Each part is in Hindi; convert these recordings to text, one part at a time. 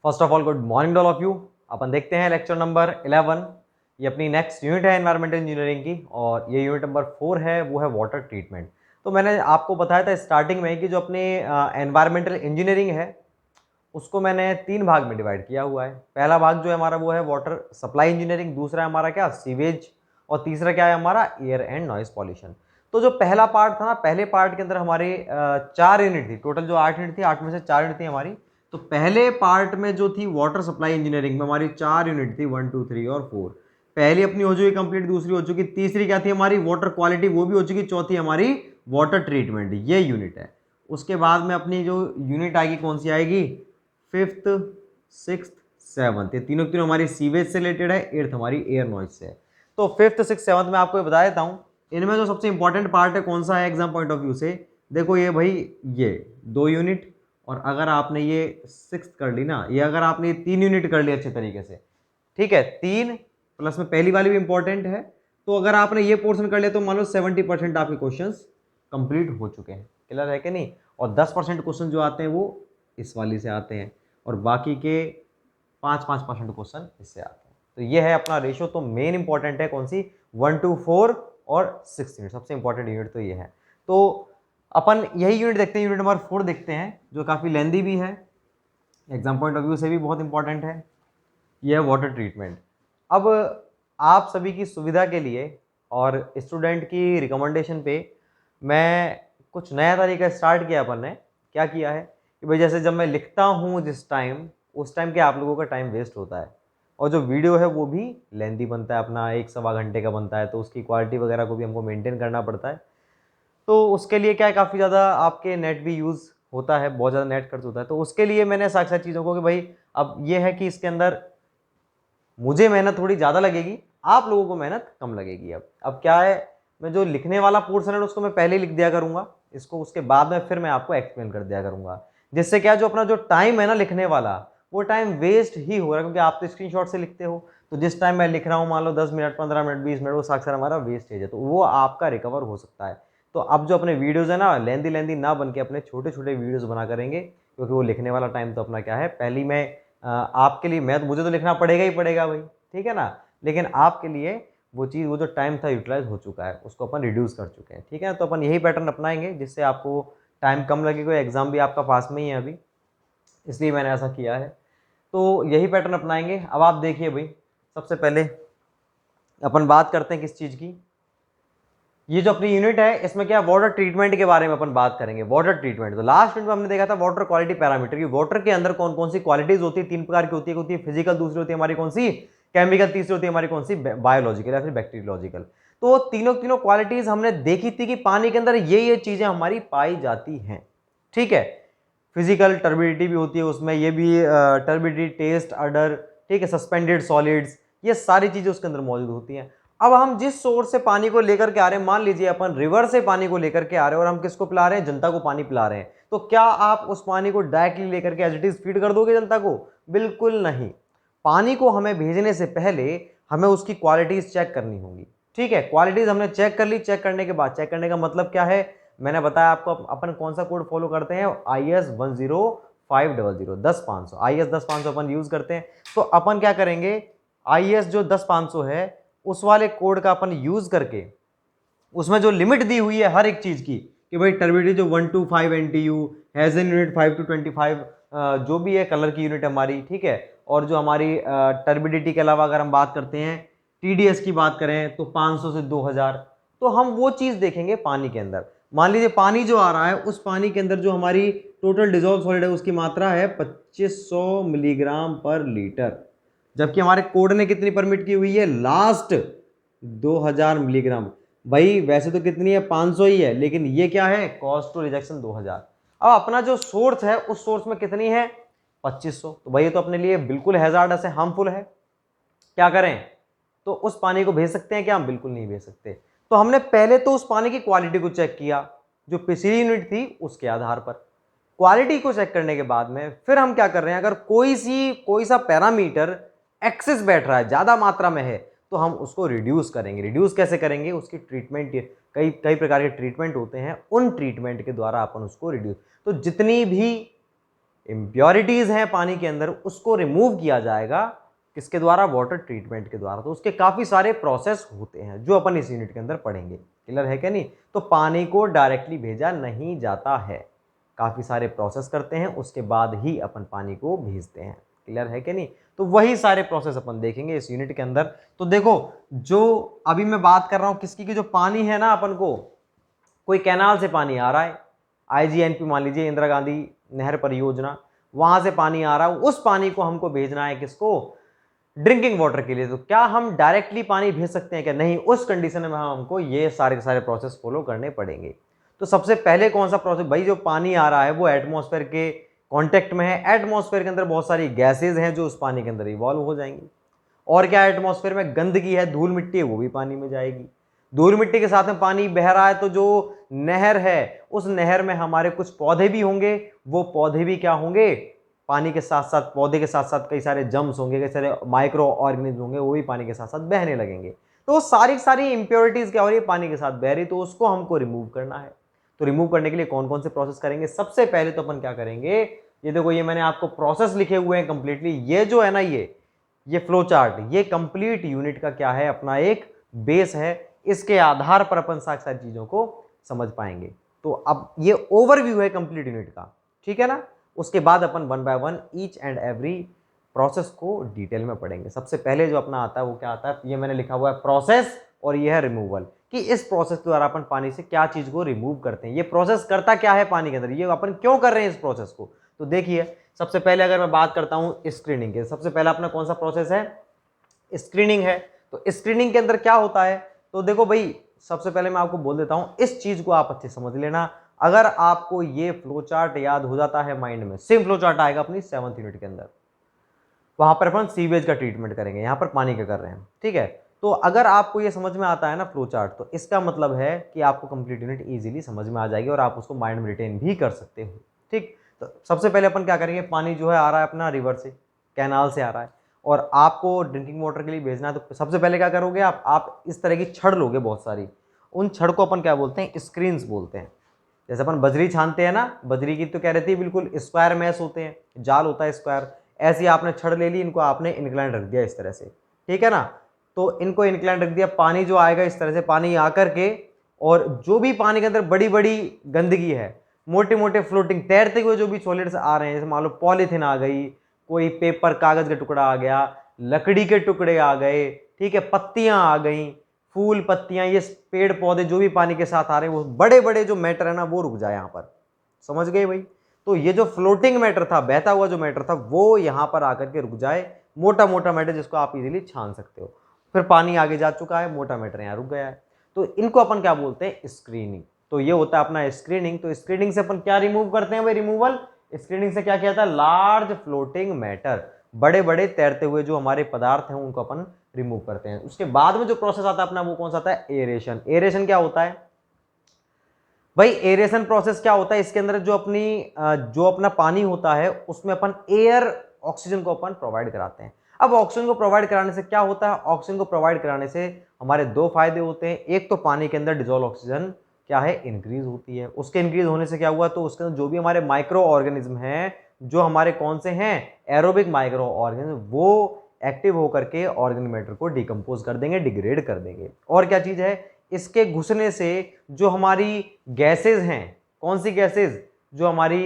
First of all good morning all of you. अपन देखते हैं लेक्चर नंबर 11। ये अपनी नेक्स्ट यूनिट है एनवायरमेंटल इंजीनियरिंग की, और ये यूनिट नंबर 4 है, वो है वाटर ट्रीटमेंट। तो मैंने आपको बताया था स्टार्टिंग में कि जो अपनी एनवायरमेंटल इंजीनियरिंग है उसको मैंने 3 भाग में डिवाइड किया हुआ है। पहला भाग जो है हमारा वो है वाटर सप्लाई इंजीनियरिंग, दूसरा है हमारा क्या सीवेज, और तीसरा क्या है हमारा एयर एंड नॉइज पॉल्यूशन। तो जो पहला पार्ट था ना, पहले पार्ट के अंदर हमारी 4 यूनिट थी, टोटल जो 8 यूनिट थी, 8 में से 4 यूनिट थी हमारी। तो पहले पार्ट में जो थी वाटर सप्लाई इंजीनियरिंग में हमारी 4 यूनिट थी, 1 2 3 और 4। पहली अपनी हो चुकी कंप्लीट, दूसरी हो चुकी, तीसरी क्या थी हमारी वाटर क्वालिटी, वो भी हो चुकी, चौथी हमारी वाटर ट्रीटमेंट, ये यूनिट है। उसके बाद में अपनी जो यूनिट आएगी कौन सी आएगी, 5th 6th 7th, ये तीनों तीनों हमारी सीवेज से रिलेटेड है, 8th हमारी एयर नॉइज से है। तो 5th 6th 7th में आपको बता देता हूँ, इनमें जो सबसे इंपॉर्टेंट पार्ट है कौन सा है एग्जाम पॉइंट ऑफ व्यू से, देखो ये भाई ये 2 यूनिट, और अगर आपने ये 6th कर ली ना, ये अगर आपने ये 3 यूनिट कर ली अच्छे तरीके से, ठीक है, 3 प्लस में पहली वाली भी इंपॉर्टेंट है, तो अगर आपने ये पोर्शन कर लिया तो मान लो 70% आपके क्वेश्चन कंप्लीट हो चुके हैं। क्लियर है कि नहीं? और 10% क्वेश्चन जो आते हैं वो इस वाली से आते हैं, और बाकी के 5% क्वेश्चन इससे आते हैं। तो ये है अपना रेशियो। तो मेन इंपॉर्टेंट है कौन सी, 1 to 4 और 6 यूनिट, सबसे इंपॉर्टेंट यूनिट तो ये है। तो अपन यही यूनिट देखते हैं, यूनिट नंबर 4 देखते हैं, जो काफ़ी लेंदी भी है, एग्जाम पॉइंट ऑफ व्यू से भी बहुत इंपॉर्टेंट है। ये है वाटर ट्रीटमेंट। अब आप सभी की सुविधा के लिए और स्टूडेंट की रिकमेंडेशन पे मैं कुछ नया तरीका स्टार्ट किया। अपन ने क्या किया है कि भाई जैसे जब मैं लिखता हूँ जिस टाइम, उस टाइम के आप लोगों का टाइम वेस्ट होता है, और जो वीडियो है वो भी लेंदी बनता है, अपना 1 सवा घंटे का बनता है, तो उसकी क्वालिटी वगैरह को भी हमको मेंटेन करना पड़ता है। तो उसके लिए क्या है, काफ़ी ज़्यादा आपके नेट भी यूज़ होता है, बहुत ज़्यादा नेट खर्च होता है। तो उसके लिए मैंने साथ साथ चीज़ों को कि भाई अब ये है कि इसके अंदर मुझे मेहनत थोड़ी ज़्यादा लगेगी, आप लोगों को मेहनत कम लगेगी। अब क्या है, मैं जो लिखने वाला पोर्शन है उसको मैं पहले ही लिख दिया करूँगा इसको, उसके बाद में फिर मैं आपको एक्सप्लेन कर दिया करूँगा, जिससे क्या जो अपना जो टाइम है ना लिखने वाला, वो टाइम वेस्ट ही हो रहा है, क्योंकि आप तो स्क्रीनशॉट से लिखते हो। तो जिस टाइम मैं लिख रहा हूँ मान लो 10 मिनट 15 मिनट 20 मिनट, वो साक्षर हमारा वेस्टेज है, तो वो आपका रिकवर हो सकता है। तो अब जो अपने वीडियोज़ है ना, लेंदी लेंदी ना बन के अपने छोटे छोटे वीडियोज़ बना करेंगे, क्योंकि वो लिखने वाला टाइम तो अपना क्या है, पहली मैं आपके लिए, मैं तो मुझे तो लिखना पड़ेगा ही पड़ेगा भाई, ठीक है ना, लेकिन आपके लिए वो चीज़, वो जो टाइम था यूटिलाइज हो चुका है, उसको अपन रिड्यूस कर चुके हैं, ठीक है। तो अपन यही पैटर्न अपनाएंगे जिससे आपको टाइम कम लगेगा, एग्जाम भी आपका पास में ही है अभी, इसलिए मैंने ऐसा किया है। तो यही पैटर्न अपनाएंगे। अब आप देखिए भाई, सबसे पहले अपन बात करते हैं किस चीज़ की, ये जो अपनी यूनिट है इसमें क्या वाटर ट्रीटमेंट के बारे में अपन बात करेंगे। वाटर ट्रीटमेंट तो लास्ट यूनिट में हमने देखा था वाटर क्वालिटी पैरामीटर की, वाटर के अंदर कौन कौन सी क्वालिटीज होती है, 3 प्रकार की होती है फिजिकल, दूसरी होती है हमारी कौन सी केमिकल, तीसरी होती है हमारी कौन सी बायोलॉजिकल या फिर बैक्टीरियोलॉजिकल। तो तीनों तीनों क्वालिटीज हमने देखी थी कि पानी के अंदर ये चीजें हमारी पाई जाती हैं, ठीक है। फिजिकल टर्बिडिटी भी होती है उसमें, ये भी टर्बिडिटी, टेस्ट, अडर, ठीक है, सस्पेंडेड सॉलिड्स, ये सारी चीजें उसके अंदर मौजूद होती हैं। अब हम जिस सोर्स से पानी को लेकर के आ रहे हैं, मान लीजिए अपन रिवर से पानी को लेकर के आ रहे हैं, और हम किसको पिला रहे हैं, जनता को पानी पिला रहे हैं, तो क्या आप उस पानी को डायरेक्टली लेकर के एज इट इज फीड कर दोगे जनता को? बिल्कुल नहीं। पानी को हमें भेजने से पहले हमें उसकी क्वालिटीज चेक करनी होंगी, ठीक है। क्वालिटीज हमने चेक कर ली, चेक करने के बाद, चेक करने का मतलब क्या है, मैंने बताया आपको, अपन कौन सा कोड फॉलो करते हैं, IS 10500 10500, IS 10500 अपन यूज करते हैं। तो अपन क्या करेंगे, IS जो 10500 है उस वाले कोड का अपन यूज करके, उसमें जो लिमिट दी हुई है हर एक चीज की, कि भाई टर्बिडिटी जो 1 to 5 NTU, हेजन यूनिट 5 to 25, जो भी है कलर की यूनिट हमारी, ठीक है। और जो हमारी टर्बिडिटी के अलावा अगर हम बात करते हैं, TDS की बात करें तो 500 से 2000, तो हम वो चीज देखेंगे पानी के अंदर। मान लीजिए पानी जो आ रहा है, उस पानी के अंदर जो हमारी टोटल डिजोल्व सॉलिड है उसकी मात्रा है 2500 मिलीग्राम पर लीटर, जबकि हमारे कोड ने कितनी परमिट की हुई है, लास्ट 2000 मिलीग्राम। भाई वैसे तो कितनी है, 500 ही है, लेकिन ये क्या है, कॉस्ट टू रिजेक्शन 2000। अब अपना जो सोर्स है उस सोर्स में कितनी है, 2500, तो भाई ये तो अपने लिए बिल्कुल हैजार्डस है, हार्मफुल है। क्या करें, तो उस पानी को भेज सकते हैं क्या? हम बिल्कुल नहीं भेज सकते। तो हमने पहले तो उस पानी की क्वालिटी को चेक किया, जो पिछली यूनिट थी उसके आधार पर। क्वालिटी को चेक करने के बाद में फिर हम क्या कर रहे हैं, अगर कोई सा पैरामीटर एक्सेस बैठ रहा है, ज्यादा मात्रा में है, तो हम उसको रिड्यूस करेंगे। रिड्यूस कैसे करेंगे, उसकी ट्रीटमेंट, कई कई प्रकार के ट्रीटमेंट होते हैं, उन ट्रीटमेंट के द्वारा अपन उसको रिड्यूस। तो जितनी भी इम्प्योरिटीज़ हैं पानी के अंदर उसको रिमूव किया जाएगा किसके द्वारा, वाटर ट्रीटमेंट के द्वारा। तो उसके काफ़ी सारे प्रोसेस होते हैं जो अपन इस यूनिट के अंदर पढ़ेंगे। क्लियर है क्या नहीं? तो पानी को डायरेक्टली भेजा नहीं जाता है, काफ़ी सारे प्रोसेस करते हैं उसके बाद ही अपन पानी को भेजते हैं। क्लियर है क्या नहीं? तो वही सारे प्रोसेस अपन देखेंगे इस यूनिट के अंदर। तो देखो जो अभी मैं बात कर रहा हूँ किसकी की, जो पानी है ना, अपन को कोई कैनाल से पानी आ रहा है, IGNP मान लीजिए, इंदिरा गांधी नहर परियोजना, वहां से पानी आ रहा है, उस पानी को हमको भेजना है किसको, ड्रिंकिंग वाटर के लिए। तो क्या हम डायरेक्टली पानी भेज सकते हैं क्या? नहीं, उस कंडीशन में हमको ये सारे के सारे प्रोसेस फॉलो करने पड़ेंगे। तो सबसे पहले कौन सा प्रोसेस, भाई जो पानी आ रहा है वो एटमॉस्फेयर के कांटेक्ट में है, एटमॉस्फेयर के अंदर बहुत सारी गैसेज हैं जो उस पानी के अंदर इवॉल्व हो जाएंगी। और क्या एटमॉस्फेयर में गंदगी है, धूल मिट्टी है, वो भी पानी में जाएगी। धूल मिट्टी के साथ में पानी बह रहा है तो जो नहर है उस नहर में हमारे कुछ पौधे भी होंगे, वो पौधे भी क्या होंगे, पानी के साथ साथ, पौधे के साथ साथ कई सारे जम्स होंगे, कई सारे माइक्रो ऑर्गेनिज्म होंगे, वो भी पानी के साथ साथ बहने लगेंगे। तो सारी सारी इंप्योरिटीज क्या हो रही है, पानी के साथ बह रही, तो उसको हमको रिमूव करना है। तो रिमूव करने के लिए कौन कौन से प्रोसेस करेंगे? सबसे पहले तो अपन क्या करेंगे, ये देखो ये मैंने आपको प्रोसेस लिखे हुए हैं कंप्लीटली। ये जो है ना, ये फ्लो चार्ट, ये कंप्लीट यूनिट का क्या है, अपना एक बेस है। इसके आधार पर अपन सारी चीजों को समझ पाएंगे। तो अब ये ओवरव्यू है कंप्लीट यूनिट का, ठीक है ना। उसके बाद अपन one by one each and every process को डिटेल में पढ़ेंगे। सबसे पहले जो अपना आता है वो क्या आता है, ये मैंने लिखा हुआ है प्रोसेस, और ये है रिमूवल, कि इस प्रोसेस के द्वारा अपन पानी से क्या चीज को रिमूव करते हैं। ये प्रोसेस करता क्या है पानी के अंदर, ये अपन क्यों कर रहे हैं इस प्रोसेस को। तो देखिए सबसे पहले अगर मैं बात करता हूं स्क्रीनिंग के, सबसे पहला अपना कौन सा प्रोसेस है, स्क्रीनिंग है। तो स्क्रीनिंग के अंदर क्या होता है, तो देखो भाई सबसे पहले मैं आपको बोल देता हूं, इस चीज को आप अच्छे समझ लेना। अगर आपको ये फ्लो चार्ट याद हो जाता है माइंड में, सेम फ्लो चार्ट आएगा अपनी 7th यूनिट के अंदर, वहां पर अपन सीवेज का ट्रीटमेंट करेंगे, यहां पर पानी का कर रहे हैं, ठीक है। तो अगर आपको ये समझ में आता है ना फ्लो चार्ट, तो इसका मतलब है कि आपको कंप्लीट यूनिट इजीली समझ में आ जाएगी और आप उसको माइंड में रिटेन भी कर सकते हो, ठीक। तो सबसे पहले अपन क्या करेंगे, पानी जो है आ रहा है अपना रिवर से, कैनाल से आ रहा है, और आपको ड्रिंकिंग वाटर के लिए भेजना है। तो सबसे पहले क्या करोगे आप इस तरह की छड़ लोगे बहुत सारी, उन छड़ को अपन क्या बोलते हैं, स्क्रीन्स बोलते हैं। जैसे अपन बजरी छानते हैं ना, बजरी की तो क्या रहती है, बिल्कुल स्क्वायर मैश होते हैं, जाल होता है स्क्वायर। ऐसे ही आपने छड़ ले ली, इनको आपने इंक्लाइन रख दिया इस तरह से, ठीक है ना। तो इनको इंक्लाइन रख दिया, पानी जो आएगा इस तरह से, पानी आकर के, और जो भी पानी के अंदर बड़ी बड़ी गंदगी है, मोटे मोटे फ्लोटिंग तैरते हुए जो भी सॉलिड्स आ रहे हैं, जैसे मान लो पॉलीथीन आ गई, कोई पेपर कागज का टुकड़ा आ गया, लकड़ी के टुकड़े आ गए, ठीक है, पत्तियां आ गई, फूल पत्तियां, ये पेड़ पौधे जो भी पानी के साथ आ रहे हैं, वो बड़े बड़े जो मैटर है ना वो रुक जाए यहाँ पर, समझ गए भाई। तो ये जो फ्लोटिंग मैटर था, बहता हुआ जो मैटर था, वो यहाँ पर आकर के रुक जाए, मोटा मोटा मैटर जिसको आप इजीली छान सकते हो। फिर पानी आगे जा चुका है, मोटा मैटर यहाँ रुक गया है, तो इनको अपन क्या बोलते हैं, स्क्रीनिंग। तो ये होता है अपना स्क्रीनिंग। तो स्क्रीनिंग से अपन क्या रिमूव करते हैं भाई, रिमूवल। स्क्रीनिंग से क्या किया था, लार्ज फ्लोटिंग मैटर, बड़े बड़े तैरते हुए जो हमारे पदार्थ हैं उनको अपन रिमूव करते हैं। उसके बाद में जो प्रोसेस आता है अपना, वो कौन सा आता है, एरेशन। एरेशन क्या होता है भाई, एरेशन प्रोसेस क्या होता है, इसके अंदर जो अपना पानी होता है उसमें अपन एयर, ऑक्सीजन को अपन प्रोवाइड कराते हैं। अब ऑक्सीजन को प्रोवाइड कराने से क्या होता है, ऑक्सीजन को प्रोवाइड कराने से हमारे दो फायदे होते हैं। एक तो पानी के अंदर डिजोल्व ऑक्सीजन क्या है, इंक्रीज होती है। उसके इंक्रीज होने से क्या हुआ, तो उसके अंदर जो भी हमारे माइक्रो ऑर्गेनिज्म हैं, जो हमारे कौन से हैं, एरोबिक माइक्रो ऑर्गेनिज्म, वो एक्टिव होकर के ऑर्गेनिक मैटर को डिकम्पोज कर देंगे, डिग्रेड कर देंगे। और क्या चीज है, इसके घुसने से जो हमारी गैसेज हैं, कौन सी गैसेज, जो हमारी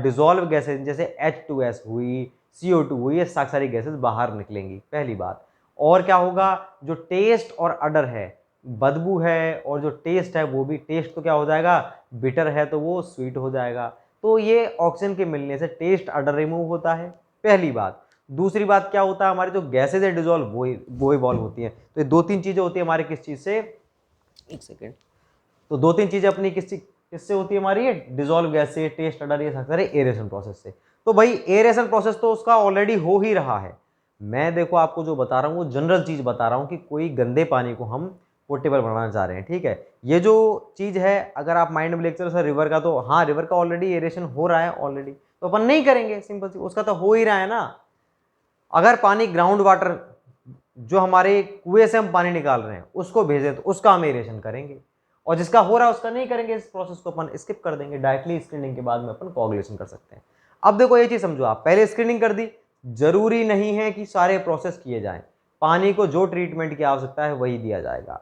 डिजोल्व गैसेज, जैसे H2S हुई, CO2 हुई, ये सारी गैसेज बाहर निकलेंगी, पहली बात। और क्या होगा, जो टेस्ट और अडर है, बदबू है, और जो टेस्ट है वो भी, टेस्ट तो क्या हो जाएगा, बिटर है तो वो स्वीट हो जाएगा। तो ये ऑक्सीजन के मिलने से टेस्ट अडर रिमूव होता है, पहली बात। दूसरी बात क्या होता है, हमारी जो गैसेज है डिजोल्व वो इवॉल्व होती है। तो ये दो तीन चीजें होती है हमारी किस चीज से, एक सेकेंड, तो दो तीन चीजें अपनी किससे होती है हमारी, डिजोल्व गैस से, टेस्ट अडर, ये सारे एरेशन प्रोसेस से। तो भाई एरेशन प्रोसेस तो उसका ऑलरेडी हो ही रहा है। मैं देखो आपको जो बता रहा हूँ वो जनरल चीज बता रहा हूँ कि कोई गंदे पानी को हम पोर्टेबल बनाना चाह रहे हैं, ठीक है। ये जो चीज है, अगर आप माइंड में लेक्चर सर रिवर का, तो हाँ रिवर का ऑलरेडी एरेशन हो रहा है ऑलरेडी, तो अपन नहीं करेंगे, सिंपल सी, उसका तो हो ही रहा है ना। अगर पानी ग्राउंड वाटर, जो हमारे कुएं से हम पानी निकाल रहे हैं, उसको भेजें तो उसका हम एरेशन करेंगे, और जिसका हो रहा है उसका नहीं करेंगे। इस प्रोसेस को अपन स्किप कर देंगे, डायरेक्टली स्क्रीनिंग के बाद में अपन कोagulation कर सकते हैं। अब देखो ये चीज समझो, आप पहले स्क्रीनिंग कर दी, जरूरी नहीं है कि सारे प्रोसेस किए जाएं, पानी को जो ट्रीटमेंट की आवश्यकता है वही दिया जाएगा।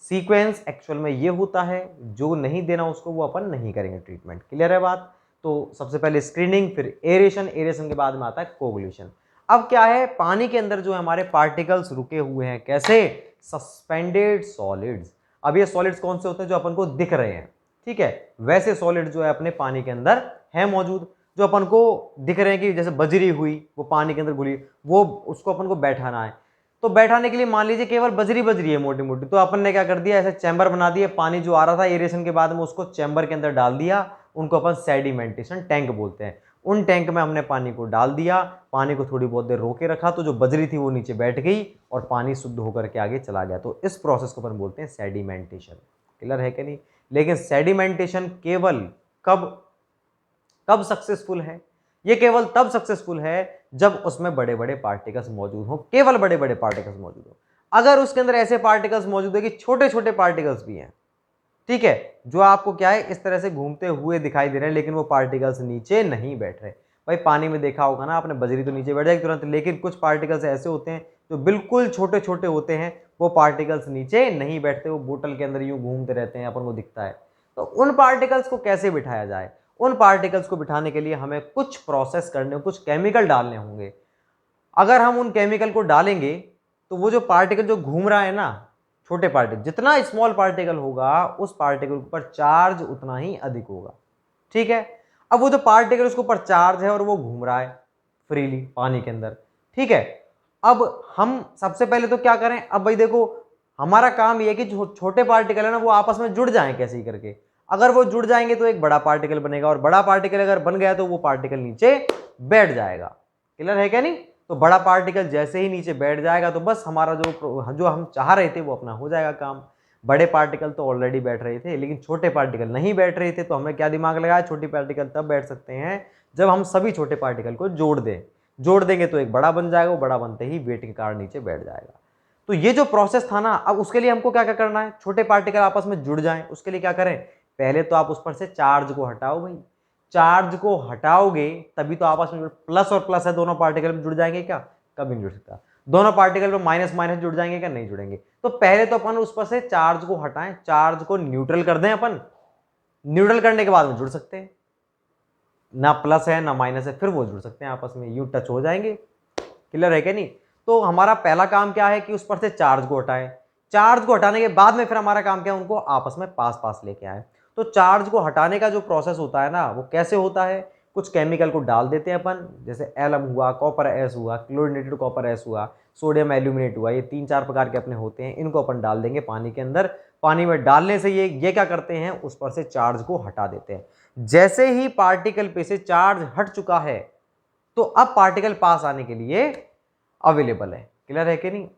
सीक्वेंस एक्चुअल में ये होता है, जो नहीं देना उसको वो अपन नहीं करेंगे ट्रीटमेंट। क्लियर है बात? तो सबसे पहले स्क्रीनिंग, फिर एरेशन, एरेशन के बाद में आता है कोगुलेशन। अब क्या है, पानी के अंदर जो है हमारे पार्टिकल्स रुके हुए हैं, कैसे? Suspended solids. अब ये सॉलिड्स कौन से होते हैं? जो अपन को दिख रहे हैं, ठीक है, वैसे सॉलिड जो है अपने पानी के अंदर है मौजूद, जो अपन को दिख रहे हैं कि जैसे बजरी हुई वो पानी के अंदर घुली, वो उसको अपन को बैठाना है। तो बैठाने के लिए मान लीजिए केवल बजरी बजरी है मोटी मोटी, तो अपन ने क्या कर दिया, ऐसे चैम्बर बना दिए, पानी जो आ रहा था एरेशन के बाद में उसको चैम्बर के अंदर डाल दिया, उनको अपन सेडिमेंटेशन टैंक बोलते हैं। उन टैंक में हमने पानी को डाल दिया, पानी को थोड़ी बहुत देर रोके रखा, तो जो बजरी थी वो नीचे बैठ गई और पानी शुद्ध होकर के आगे चला गया। तो इस प्रोसेस को अपन बोलते हैं सेडिमेंटेशन। क्लियर है कि नहीं? लेकिन सेडिमेंटेशन केवल कब कब सक्सेसफुल है? ये केवल तब सक्सेसफुल है जब उसमें बड़े बड़े पार्टिकल्स मौजूद हो, केवल बड़े बड़े पार्टिकल्स मौजूद हो। अगर उसके अंदर ऐसे पार्टिकल्स मौजूद है कि छोटे छोटे पार्टिकल्स भी हैं, ठीक है, जो आपको क्या है इस तरह से घूमते हुए दिखाई दे रहे हैं, लेकिन वो पार्टिकल्स नीचे नहीं बैठ रहे। भाई पानी में देखा होगा ना आपने, बजरी तो नीचे बैठ जाएगी तुरंत, लेकिन कुछ पार्टिकल्स ऐसे होते हैं जो बिल्कुल छोटे छोटे होते हैं, वो पार्टिकल्स नीचे नहीं बैठते, वो बोतल के अंदर यूं घूमते रहते हैं, अपन को दिखता है। तो उन पार्टिकल्स को कैसे बिठाया जाए? उन पार्टिकल्स को बिठाने के लिए हमें कुछ प्रोसेस करने, कुछ केमिकल डालने होंगे। अगर हम उन केमिकल को डालेंगे तो वो जो पार्टिकल जो घूम रहा है ना, छोटे पार्टिकल, जितना स्मॉल पार्टिकल होगा उस पार्टिकल के ऊपर चार्ज उतना ही अधिक होगा, ठीक है। अब वो जो पार्टिकल उसके ऊपर चार्ज है और वो घूम रहा है फ्रीली पानी के अंदर, ठीक है। अब हम सबसे पहले तो क्या करें, अब भाई देखो हमारा काम ये है कि छोटे पार्टिकल है ना वो आपस में जुड़ जाएं कैसे ही करके। अगर वो जुड़ जाएंगे तो एक बड़ा पार्टिकल बनेगा, और बड़ा पार्टिकल अगर बन गया तो वो पार्टिकल नीचे बैठ जाएगा। क्लियर है क्या नहीं? तो बड़ा पार्टिकल जैसे ही नीचे बैठ जाएगा तो बस हमारा जो हम चाह रहे थे वो अपना हो जाएगा काम। बड़े पार्टिकल तो ऑलरेडी बैठ रहे थे, लेकिन छोटे पार्टिकल नहीं बैठ रहे थे, तो हमने क्या दिमाग लगाया, छोटी पार्टिकल तब बैठ सकते हैं जब हम सभी छोटे पार्टिकल को जोड़ देंगे तो एक बड़ा बन जाएगा, वो बड़ा बनते ही वेट के कारण नीचे बैठ जाएगा। तो ये जो प्रोसेस था ना, अब उसके लिए हमको क्या क्या करना है, छोटे पार्टिकल आपस में जुड़ जाएं, उसके लिए क्या करें, पहले तो आप उस पर से चार्ज को हटाओ। भाई चार्ज को हटाओगे तभी तो आपस में प्लस और प्लस है, दोनों पार्टिकल में जुड़ जाएंगे क्या? कभी नहीं जुड़ सकता। दोनों पार्टिकल में माइनस माइनस जुड़ जाएंगे क्या? नहीं जुड़ेंगे। तो पहले तो अपन उस पर से चार्ज को हटाएं, चार्ज को न्यूट्रल कर दें अपन, न्यूट्रल करने के बाद में जुड़ सकते हैं, ना प्लस है ना माइनस है, फिर वो जुड़ सकते हैं आपस में, यूं टच हो जाएंगे। क्लियर है क्या नहीं? तो हमारा पहला काम क्या है कि उस पर से चार्ज को हटाएं, चार्ज को हटाने के बाद में फिर हमारा काम क्या है, उनको आपस में पास पास लेके आए। तो चार्ज को हटाने का जो प्रोसेस होता है ना, वो कैसे होता है, कुछ केमिकल को डाल देते हैं अपन, जैसे एलम हुआ, कॉपर एस हुआ, क्लोरिनेटेड कॉपर एस हुआ, सोडियम एल्यूमिनेट हुआ, ये 3-4 प्रकार के अपने होते हैं, इनको अपन डाल देंगे पानी के अंदर। पानी में डालने से ये क्या करते हैं, उस पर से चार्ज को हटा देते हैं। जैसे ही पार्टिकल पे से चार्ज हट चुका है तो अब पार्टिकल पास आने के लिए अवेलेबल है। क्लियर है कि नहीं?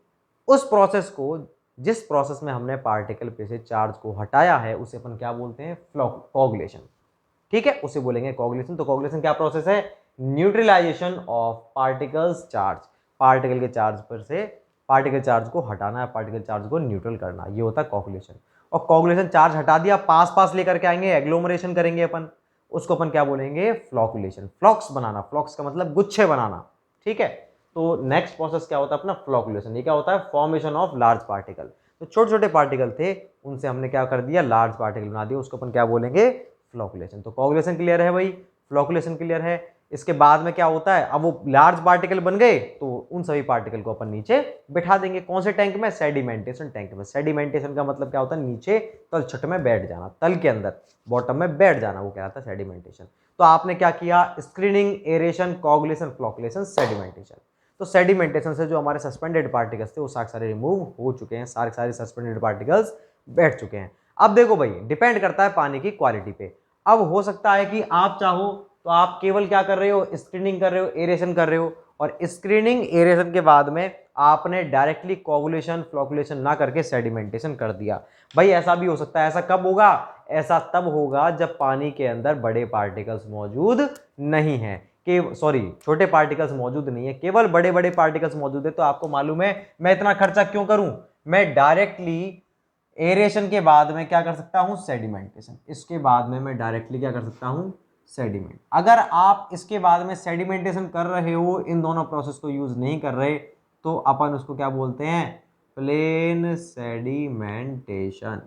उस प्रोसेस को, जिस प्रोसेस में हमने पार्टिकल पे से चार्ज को हटाया है, उसे अपन क्या बोलते हैं, कोगुलेशन, ठीक है, उसे बोलेंगे कोगुलेशन। तो कोगुलेशन क्या प्रोसेस है, neutralisation of particles charge, particle के चार्ज पर से पार्टिकल चार्ज को हटाना है, पार्टिकल चार्ज को न्यूट्रल करना, ये होता है कोगुलेशन। और कोगुलेशन चार्ज हटा दिया, पास पास लेकर के आएंगे, एग्लोमरेशन करेंगे अपन, उसको अपन क्या बोलेंगे, फ्लॉकुलेशन, फ्लॉक्स बनाना, फ्लॉक्स का मतलब गुच्छे बनाना, ठीक है। तो नेक्स्ट प्रोसेस क्या होता है अपना, फ्लॉकुलेशन। ये क्या होता है, फॉर्मेशन ऑफ लार्ज पार्टिकल। तो छोटे छोटे पार्टिकल थे, उनसे हमने क्या कर दिया, लार्ज पार्टिकल बना दिया, उसको अपन क्या बोलेंगे, फ्लॉकुलेशन। तो कोगुलेशन क्लियर है भाई, फ्लॉकुलेशन क्लियर है। इसके बाद में क्या होता है, अब वो लार्ज पार्टिकल बन गए तो उन सभी पार्टिकल को अपन नीचे बिठा देंगे, कौन से टैंक में, सेडिमेंटेशन टैंक में। सेडिमेंटेशन का मतलब क्या होता है, नीचे तलछट में बैठ जाना, तल के अंदर बॉटम में बैठ जाना, वो कहलाता है सेडिमेंटेशन। तो आपने क्या किया, screening, aeration, coagulation, flocculation, sedimentation. तो सेडिमेंटेशन से जो हमारे सस्पेंडेड पार्टिकल्स थे वो सारे रिमूव हो चुके हैं, सारे सस्पेंडेड पार्टिकल्स बैठ चुके हैं। अब देखो भाई, डिपेंड करता है पानी की क्वालिटी पे। अब हो सकता है कि आप चाहो तो आप केवल क्या कर रहे हो, स्क्रीनिंग कर रहे हो, एरेशन कर रहे हो, और स्क्रीनिंग एरेशन के बाद में आपने डायरेक्टली कोगुलेशन फ्लॉकुलेशन ना करके सेडिमेंटेशन कर दिया। भाई ऐसा भी हो सकता है। ऐसा कब होगा, ऐसा तब होगा जब पानी के अंदर बड़े पार्टिकल्स मौजूद नहीं है, कि सॉरी छोटे पार्टिकल्स मौजूद नहीं है, केवल बड़े बड़े पार्टिकल्स मौजूद है। तो आपको मालूम है मैं इतना खर्चा क्यों करूं, मैं डायरेक्टली एरेशन के बाद में क्या कर सकता हूं, सेडिमेंटेशन। इसके बाद में मैं डायरेक्टली क्या कर सकता हूं, सेडिमेंट। अगर आप इसके बाद में सेडिमेंटेशन कर रहे हो, इन दोनों प्रोसेस को यूज नहीं कर रहे, तो अपन उसको क्या बोलते हैं, प्लेन सेडिमेंटेशन।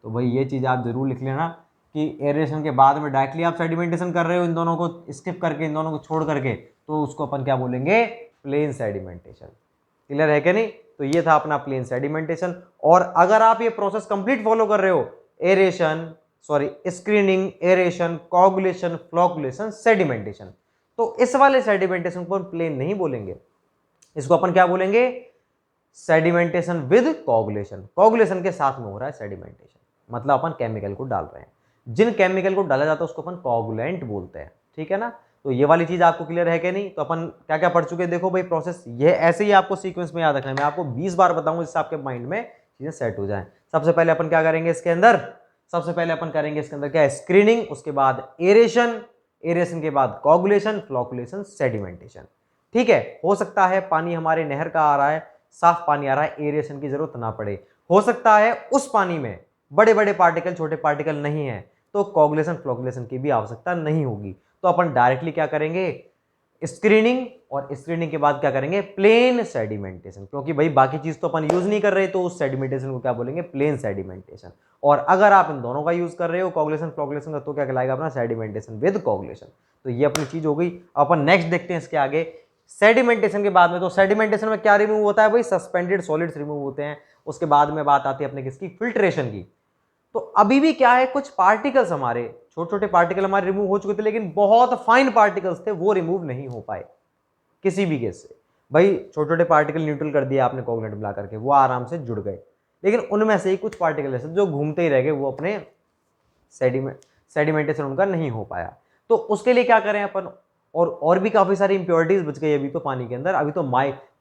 तो भाई ये चीज आप जरूर लिख लेना कि एरेशन के बाद में डायरेक्टली आप सेडिमेंटेशन कर रहे हो, इन दोनों को स्किप करके, इन दोनों को छोड़ करके, तो उसको अपन क्या बोलेंगे, प्लेन सेडिमेंटेशन। क्लियर है क्या नहीं? तो ये था अपना प्लेन सेडिमेंटेशन। और अगर आप ये प्रोसेस कंप्लीट फॉलो कर रहे हो, aeration, sorry screening, aeration, coagulation, flocculation, sedimentation, तो इस वाले सेडिमेंटेशन को प्लेन नहीं बोलेंगे, इसको अपन क्या बोलेंगे, सेडिमेंटेशन विद कोगुलेशन। कोगुलेशन के साथ में हो रहा है सेडिमेंटेशन, मतलब अपन केमिकल को डाल रहे हैं, जिन केमिकल को डाला जाता है उसको अपन कोगुलेंट बोलते हैं। ठीक है ना? तो ये वाली चीज आपको क्लियर है कि नहीं? तो अपन क्या क्या पढ़ चुके हैं, देखो भाई प्रोसेस ये ऐसे ही आपको सीक्वेंस में याद रखना है, मैं आपको 20 बार बताऊंगा जिससे आपके माइंड में चीजें सेट हो जाएं। सबसे पहले अपन क्या करेंगे इसके अंदर, सबसे पहले अपन करेंगे इसके अंदर क्या है, स्क्रीनिंग, उसके बाद एरेशन, एरेशन के बाद कोगुलेशन, फ्लोकुलेशन, सेडिमेंटेशन। ठीक है? हो सकता है पानी हमारे नहर का आ रहा है, साफ पानी आ रहा है, एरेशन की जरूरत ना पड़े, हो सकता है उस पानी में बड़े बड़े पार्टिकल, छोटे पार्टिकल नहीं है, तो कोगुलेशन फ्लोकुलेशन की भी आवश्यकता नहीं होगी। तो अपन डायरेक्टली क्या करेंगे, स्क्रीनिंग, और स्क्रीनिंग के बाद क्या करेंगे, प्लेन सेडिमेंटेशन, क्योंकि भाई बाकी चीज तो अपन यूज नहीं कर रहे, तो उस सेडिमेंटेशन को क्या बोलेंगे, प्लेन सेडिमेंटेशन। और अगर आप इन दोनों का यूज कर रहे हो, कोगुलेशन फ्लोकुलेशन का, तो क्या कहलाएगा अपना, सेडिमेंटेशन विद कोगुलेशन। तो ये अपनी चीज हो गई। अपन नेक्स्ट देखते हैं इसके आगे, सेडिमेंटेशन के बाद में। तो सेडिमेंटेशन में क्या रिमूव होता है भाई, सस्पेंडेड सॉलिड्स रिमूव होते हैं। उसके बाद में बात आती है अपने किसकी, फिल्ट्रेशन की। तो अभी भी क्या है, कुछ पार्टिकल्स हमारे, छोटे छोटे पार्टिकल हमारे रिमूव हो चुके थे, लेकिन बहुत फाइन पार्टिकल्स थे, वो रिमूव नहीं हो पाए किसी भी केस से। भाई छोटे छोटे पार्टिकल न्यूट्रल कर दिया आपने कोगुलेंट मिला करके, वो आराम से जुड़ गए, लेकिन उनमें से ही कुछ पार्टिकल ऐसे जो घूमते ही रह गए, वो अपने सेडिमेंटेशन उनका नहीं हो पाया। तो उसके लिए क्या करें अपन, और भी काफी सारी इंप्योरिटीज बच गई अभी तो पानी के अंदर। अभी तो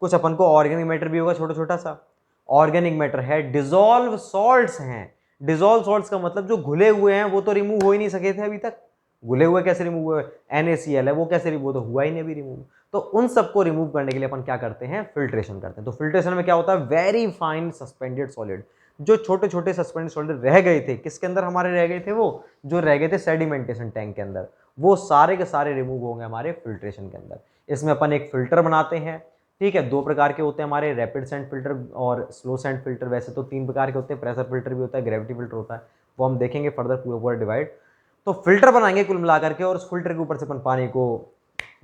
कुछ अपन को ऑर्गेनिक मैटर भी होगा, छोटा छोटा सा ऑर्गेनिक मैटर है, डिजोल्व सॉल्ट्स हैं। डिजोल्व सॉल्ट्स का मतलब जो घुले हुए हैं, वो तो रिमूव हो ही नहीं सके थे अभी तक। घुले हुए कैसे रिमूव हुए, NaCl है, वो कैसे रिमूव, तो हुआ ही नहीं अभी रिमूव। तो उन सबको रिमूव करने के लिए अपन क्या करते हैं, फिल्ट्रेशन करते हैं। तो फिल्ट्रेशन में क्या होता है, वेरी फाइन सस्पेंडेड सॉलिड, जो छोटे छोटे सस्पेंडेड सॉलिड रह गए थे, किसके अंदर हमारे रह गए थे, वो जो रह गए थे सेडिमेंटेशन टैंक के अंदर, वो सारे के सारे रिमूव होंगे हमारे फिल्ट्रेशन के अंदर। इसमें अपन एक फिल्टर बनाते हैं। ठीक है? 2 प्रकार के होते हैं हमारे, रैपिड सैंड फिल्टर और स्लो सैंड फिल्टर। वैसे तो 3 प्रकार के होते हैं, प्रेशर फिल्टर भी होता है, ग्रेविटी फिल्टर होता है, वो हम देखेंगे फर्दर पूरा डिवाइड। तो फिल्टर बनाएंगे कुल मिलाकर के, और उस फिल्टर के ऊपर से अपन पानी को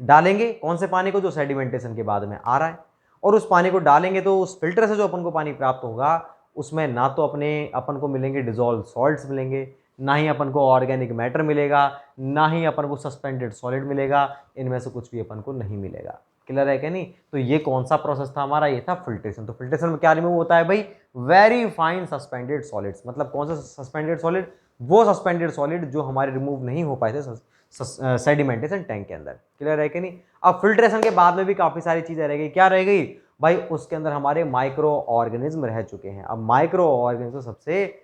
डालेंगे। कौन से पानी को, जो सेडिमेंटेशन के बाद में आ रहा है। और उस पानी को डालेंगे तो उस फिल्टर से जो अपन को पानी प्राप्त होगा, उसमें ना तो अपन को मिलेंगे डिजोल्व सॉल्ट्स मिलेंगे, ना ही अपन को ऑर्गेनिक मैटर मिलेगा, ना ही अपन को सस्पेंडेड सॉलिड मिलेगा, इनमें से कुछ भी अपन को नहीं मिलेगा। क्लियर है क्या नहीं? तो ये कौन सा प्रोसेस था हमारा, ये था फिल्ट्रेशन। तो फिल्ट्रेशन में क्या रिमूव होता है भाई, वेरी फाइन सस्पेंडेड सॉलिड्स। मतलब कौन सा सस्पेंडेड सॉलिड, वो सस्पेंडेड सॉलिड जो हमारे रिमूव नहीं हो पाए थे सेडिमेंटेशन टैंक के अंदर। क्लियर है कि नहीं? अब फिल्ट्रेशन के बाद में भी काफी सारी चीजें रह गई। क्या रह गई भाई, उसके अंदर हमारे माइक्रो ऑर्गेनिज्म रह चुके हैं। अब माइक्रो ऑर्गेनिज्म सबसे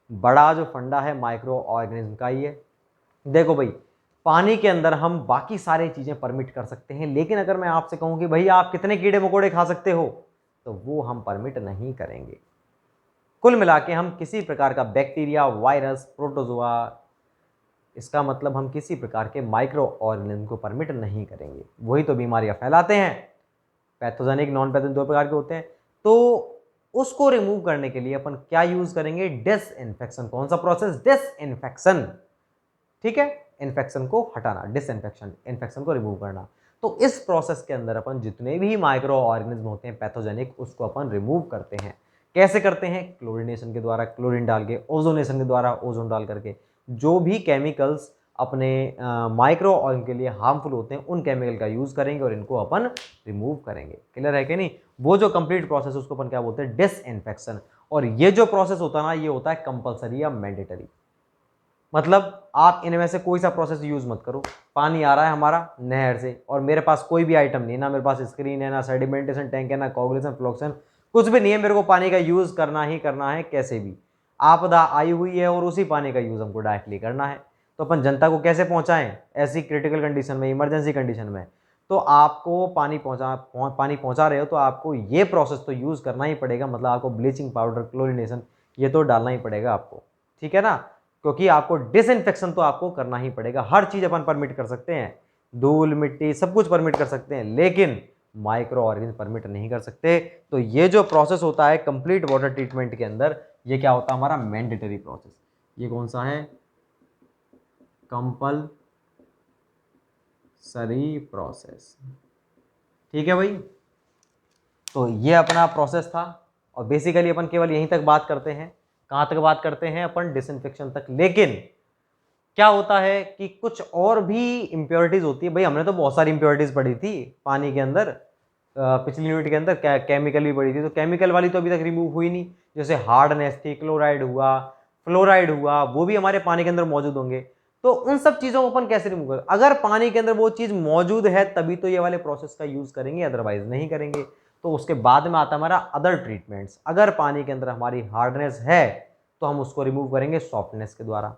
बड़ा जो फंडा है माइक्रो ऑर्गेनिज्म का ही है। देखो भाई, पानी के अंदर हम बाकी सारी चीजें परमिट कर सकते हैं, लेकिन अगर मैं आपसे कहूं कि भाई आप कितने कीड़े मकोड़े खा सकते हो, तो वो हम परमिट नहीं करेंगे। कुल मिला के हम किसी प्रकार का बैक्टीरिया, वायरस, प्रोटोजोआ, इसका मतलब हम किसी प्रकार के माइक्रो ऑर्गेनिज्म को परमिट नहीं करेंगे। वही तो बीमारियां फैलाते हैं। पैथोजेनिक, नॉन पैथोजेनिक 2 प्रकार के होते हैं। तो उसको रिमूव करने के लिए अपन क्या यूज करेंगे, डिसइंफेक्शन। कौन सा प्रोसेस, डिसइंफेक्शन। ठीक है? इन्फेक्शन को हटाना, डिसइंफेक्शन, इन्फेक्शन को रिमूव करना। तो इस प्रोसेस के अंदर अपन जितने भी माइक्रो ऑर्गेनिज्म होते हैं पैथोजेनिक, उसको अपन रिमूव करते हैं। कैसे करते हैं, क्लोरीनेशन के द्वारा, क्लोरीन डाल के, ओजोनेशन के द्वारा, ओजोन डाल करके। जो भी केमिकल्स अपने माइक्रो ऑर्गेनिज्म के लिए हार्मफुल होते हैं, उन केमिकल का यूज करेंगे और इनको अपन रिमूव करेंगे। क्लियर है कि नहीं? वो जो कंप्लीट प्रोसेस उसको अपन क्या बोलते हैं, डिसइंफेक्शन। और ये जो प्रोसेस होता है ना, ये होता है कंपलसरी या मैंडेटरी। मतलब आप इनमें से कोई सा प्रोसेस यूज मत करो। पानी आ रहा है हमारा नहर से, और मेरे पास कोई भी आइटम नहीं, ना मेरे पास स्क्रीन है, ना सेडिमेंटेशन टैंक है, ना कोगुलेशन फ्लोक्शन, कुछ भी नहीं है। मेरे को पानी का यूज करना ही करना है, कैसे भी आपदा आई हुई है, और उसी पानी का यूज हमको डायरेक्टली करना है। तो अपन जनता को कैसे पहुंचाएं ऐसी क्रिटिकल कंडीशन में, इमरजेंसी कंडीशन में? तो आपको पानी पहुंचा रहे हो, तो आपको ये प्रोसेस तो यूज करना ही पड़ेगा। मतलब आपको ब्लीचिंग पाउडर, क्लोरीनेशन, ये तो डालना ही पड़ेगा आपको। ठीक है ना? क्योंकि आपको डिसइंफेक्शन तो आपको करना ही पड़ेगा। हर चीज़ अपन परमिट कर सकते हैं, धूल मिट्टी सब कुछ परमिट कर सकते हैं, लेकिन माइक्रो ऑर्गेनिज्म परमिट नहीं कर सकते। तो ये जो प्रोसेस होता है कंप्लीट वाटर ट्रीटमेंट के अंदर, ये क्या होता है हमारा मैंडेटरी प्रोसेस। ये कौन सा है, कंपल्सरी प्रोसेस। ठीक है भाई, तो ये अपना प्रोसेस था और बेसिकली अपन केवल यहीं तक बात करते हैं। कहाँ तक बात करते हैं अपन, डिसइंफेक्शन तक। लेकिन क्या होता है कि कुछ और भी इम्प्योरिटीज होती है। भाई हमने तो बहुत सारी इम्प्योरिटीज पढ़ी थी पानी के अंदर, पिछली यूनिट के अंदर केमिकल भी पढ़ी थी, तो केमिकल वाली तो अभी तक रिमूव हुई नहीं। जैसे हार्डनेस थी, क्लोराइड हुआ, फ्लोराइड हुआ, वो भी हमारे पानी के अंदर मौजूद होंगे। तो उन सब चीज़ों को अपन कैसे रिमूव करें? अगर पानी के अंदर वो चीज़ मौजूद है तभी तो ये वाले प्रोसेस का यूज़ करेंगे, अदरवाइज नहीं करेंगे। तो उसके बाद में आता है हमारा अदर ट्रीटमेंट्स। अगर पानी के अंदर हमारी हार्डनेस है तो हम उसको रिमूव करेंगे सॉफ्टनेस के द्वारा।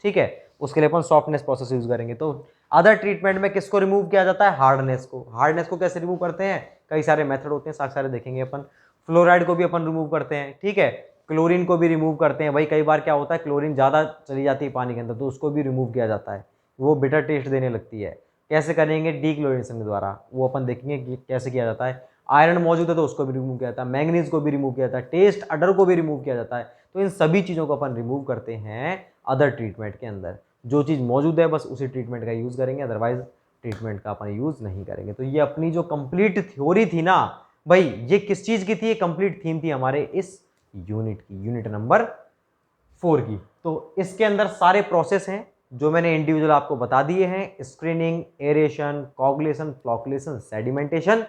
ठीक है, उसके लिए अपन सॉफ्टनेस प्रोसेस यूज करेंगे। तो अदर ट्रीटमेंट में किसको रिमूव किया जाता है, हार्डनेस को। हार्डनेस को कैसे रिमूव करते हैं, कई सारे मेथड होते हैं, सारे देखेंगे अपन। फ्लोराइड को भी अपन रिमूव करते हैं, ठीक है, क्लोरीन को भी रिमूव करते हैं। भाई कई बार क्या होता है क्लोरीन ज़्यादा चली जाती है पानी के अंदर, तो उसको भी रिमूव किया जाता है, वो बिटर टेस्ट देने लगती है। कैसे करेंगे, डीक्लोरिनेशन के द्वारा, वो अपन देखेंगे कि कैसे किया जाता है। आयरन मौजूद है तो उसको भी रिमूव किया जाता है, मैंगनीज को भी रिमूव किया जाता है, टेस्ट अडर को भी रिमूव किया जाता है। तो इन सभी चीज़ों को अपन रिमूव करते हैं अदर ट्रीटमेंट के अंदर। जो चीज़ मौजूद है बस उसी ट्रीटमेंट का यूज़ करेंगे, अदरवाइज ट्रीटमेंट का अपन यूज़ नहीं करेंगे। तो ये अपनी जो कंप्लीट थ्योरी थी ना भाई, ये किस चीज़ की थी, ये कंप्लीट थीम थी हमारे इस यूनिट की, यूनिट नंबर 4 की। तो इसके अंदर सारे प्रोसेस हैं जो मैंने इंडिविजुअल आपको बता दिए हैं, screening, aeration, coagulation, flocculation, sedimentation,